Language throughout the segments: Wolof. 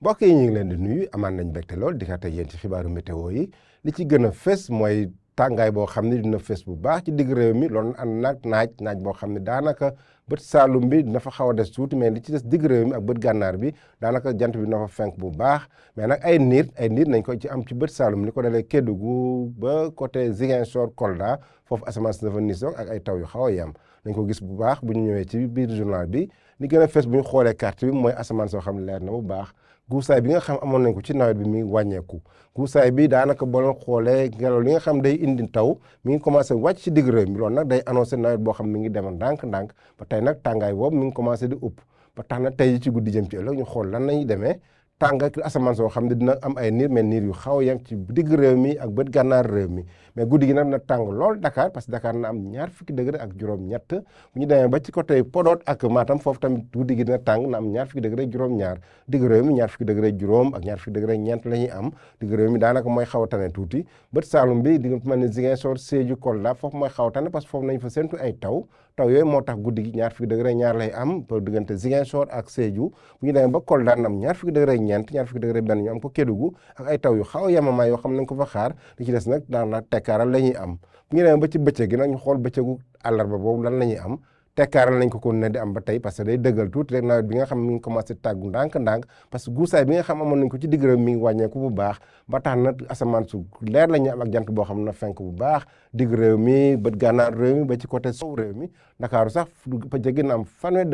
mbokk yi ñu ngi leen di nuyu amaan nañ mbégte lool di xate yéen ci xibaaru météo yi li ci gën a fës mooy tàngaay boo xam ne dina fës bu baax ci digg réew mi loolu ànd nag naaj boo xam ne daanaka bët saalum bi dina fa xaw a des tuuti mais li ci des digg réew mi ak bët gànnaar bi daanaka jant bi dina fa fenk bu baax mais nag ay niir nañ ko ci am ci bët saalum li ko dalee Kédougou ba côté Ziguinchor Kolda foofu asamaan si dafa nisoog ak ay taw yu xaw a yem dañ ko gis bu baax bu ñu ñëwee ci biir journal bi li gën a fës bu ñu xoolee carte bi mooy asamaan soo xam ne leer na bu baax guusaay bi nga xam amoon nañ ko ci nawet bi mi ngi wàññeeku guusaay bi daanaka boo leen xoolee ngelaw li nga xam day indi taw mi ngi commencé wàcc ci digg réew mi loolu nag day annoncé nawet boo xam mi ngi dem ndànk-ndànk ba tey nag tàngaay boobu mi ngi commencé di upp ba tax na tey ci guddi jëm ci ëllëg ñu xool lan lañuy demee tàng ak asamaan soo xam ne dina am ay niir mais niir yu xaw a yem ci digg réew mi ak bët gànnaar réew mi mais guddi gi nag na tàng lool Dakar parce que Dakar na am 20 degré ak juróom-ñett bu ñu demee ba ci côté Podor ak Matam foofu tamit guddi gi dina tàng na am 20 degré juróom-ñaar digg réew mi 20 degré juróom ak 20 degré ñeent la ñuy am digg réew mi daanaka mooy xaw a tane tuuti bët Saalum bi di mel ni Ziguinchor Sédhiou Kolda foofu mooy xaw a tane parce que foofu nañ fa séntu ay taw yooyu moo tax guddi gi 20 degré ñaar lay am pour diggante Ziguinchor ak Sédhiou bu ñu demee ba Kolda na am 20 degré ñeent 20 degré benn ñu am ko Kédougou ak ay taw yu xaw a yemamaay yoo xam nañ ko fa xaar li ci des nag daanaka tekkaaral la ñuy am bu ñu demee ba ci bëccëg gi nag ñu xool bëccëgu àllarba boobu lan la ñuy am tekkaaral nañ ko ne di am ba tey parce que day dëggal tuuti rek nawet bi nga xam mi ngi commencé tàggu ndànk-ndànk parce que guusaay bi nga xam amoon nañ ko ci digg réew mi ngi wàññeeku bu baax ba tax na asamaan su leer la ñu am ak jant boo xam na fenk bu baax digg réew mi bët gànnaar réew mi ba ci côté sow réew mi Ndakaaru sax bëccëg gi na am 20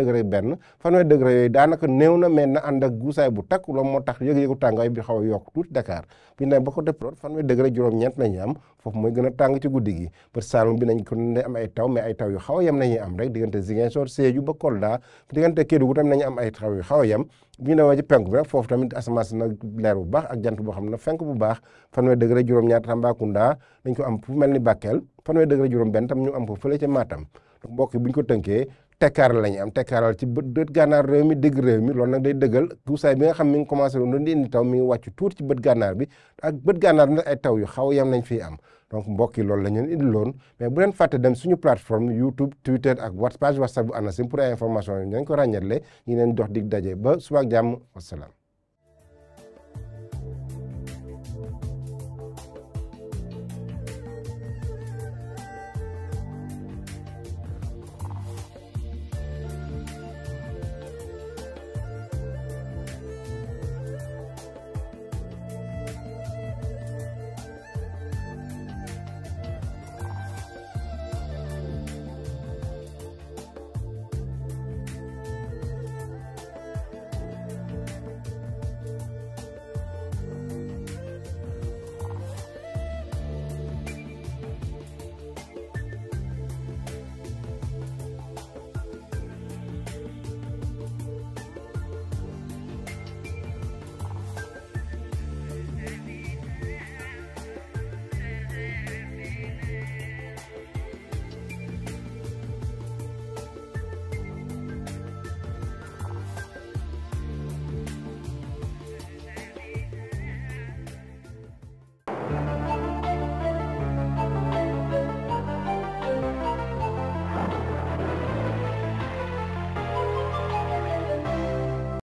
degré yooyu daanaka néew na mais na ànd ak guusaay bu takk loolu moo tax yëg-yëgu tàngaay bi xaw a yokk tuuti Dakar bu ñu demee ba côté Podor 20 degré juróom-ñeent la ñuy am foofu mooy gën a tàng ci guddi gi bët Saalum bi nañ ko ne am ay taw mais ay taw yu xaw a yem nañuy am rek diggante Ziguinchor Sédhiou ba Kolda diggante Kédougou tamit nañu am ay taw yu xaw a yem bu ñu demee ci penku bi nag foofu tamit asamaan si nag leer bu baax ak jant boo xam ne fenk bu baax 20 degré juróom-ñaar Tambacounda dañ ko am fu mel ni Bakel 20 degré juróom-benn tam ñu am ko fële ca Matam donc mbokk yi bu ñu ko tënkee tekkaaral la ñu am tekkaaral ci bët gànnaar réew mi digg réew mi loolu nag day dëggal guusaay bi nga xam mi ngi commencé doon di indi taw mi ngi wàcc tuuti ci bët gànnaar bi ak bët gànnaar nag ay taw yu xaw yem nañ fiy am donc mbokk yi loolu la ñu indi loon mais bu leen fàtte dem suñu plateforme YouTube Twitter ak page WhatsApp bu ANACIM pour ay information yi dañ ko ràññatle ñu leen dox dig daje ba suba ak jàmm wasalaam